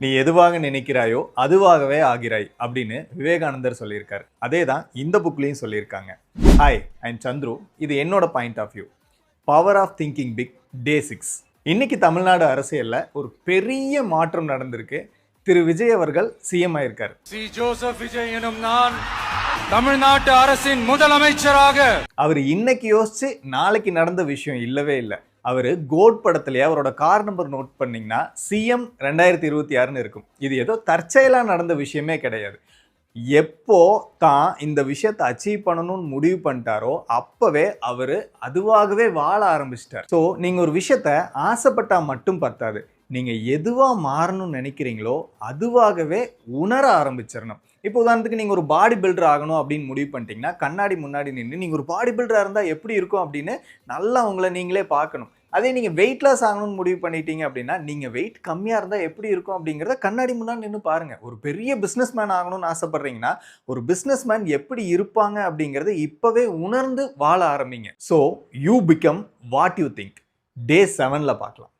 நீ எதுவாக நினைக்கிறாயோ அதுவாகவே ஆகிறாய் அப்படின்னு விவேகானந்தர் சொல்லியிருக்காரு. அதே தான் இந்த புக்லையும் சொல்லியிருக்காங்க. Hi, I'm Chandru. இது என்னோட point of view. Power of thinking big, day 6. இன்னைக்கு தமிழ்நாடு அரசியல்ல ஒரு பெரிய மாற்றம் நடந்திருக்கு. திரு விஜய் அவர்கள் சிஎம் ஆயிருக்காரு. சி ஜோசப் விஜய் எனும் நான் தமிழ்நாட்டு அரசின் முதலமைச்சராக. அவர் இன்னைக்கு யோசிச்சு நாளைக்கு நடந்த விஷயம் இல்லவே இல்லை. அவர் கோட் படத்திலேயே அவரோட கார் நம்பர் நோட் பண்ணிங்கன்னா சிஎம் 2026ன்னு இருக்கும். இது ஏதோ தற்செயலாக நடந்த விஷயமே கிடையாது. எப்போ தான் இந்த விஷயத்தை அச்சீவ் பண்ணணும்னு முடிவு பண்ணிட்டாரோ அப்போவே அவர் அதுவாகவே வாழ ஆரம்பிச்சிட்டார். ஸோ நீங்கள் ஒரு விஷயத்த ஆசைப்பட்டா மட்டும் பத்தாது. நீங்கள் எதுவாக மாறணும்னு நினைக்கிறீங்களோ அதுவாகவே உணர ஆரம்பிச்சிடணும். இப்போ உதாரணத்துக்கு நீங்கள் ஒரு பாடி பில்டர் ஆகணும் அப்படின்னு முடிவு பண்ணிட்டீங்கன்னா கண்ணாடி முன்னாடி நின்று நீங்கள் ஒரு பாடி பில்டராக இருந்தால் எப்படி இருக்கும் அப்படின்னு நல்லா உங்களை நீங்களே பார்க்கணும். அதே நீங்கள் வெயிட் லாஸ் ஆகணும்னு முடிவு பண்ணிட்டீங்க அப்படின்னா நீங்கள் வெயிட் கம்மியாக இருந்தால் எப்படி இருக்கும் அப்படிங்கிறத கண்ணாடி முன்னாடி நின்று பாருங்கள். ஒரு பெரிய பிஸ்னஸ் மேன் ஆகணும்னு ஆசைப்படுறீங்கன்னா ஒரு பிஸ்னஸ் மேன் எப்படி இருப்பாங்க அப்படிங்கிறத இப்போவே உணர்ந்து வாழ ஆரம்பிங்க. So you become what you think. Day 7ல் பார்க்கலாம்.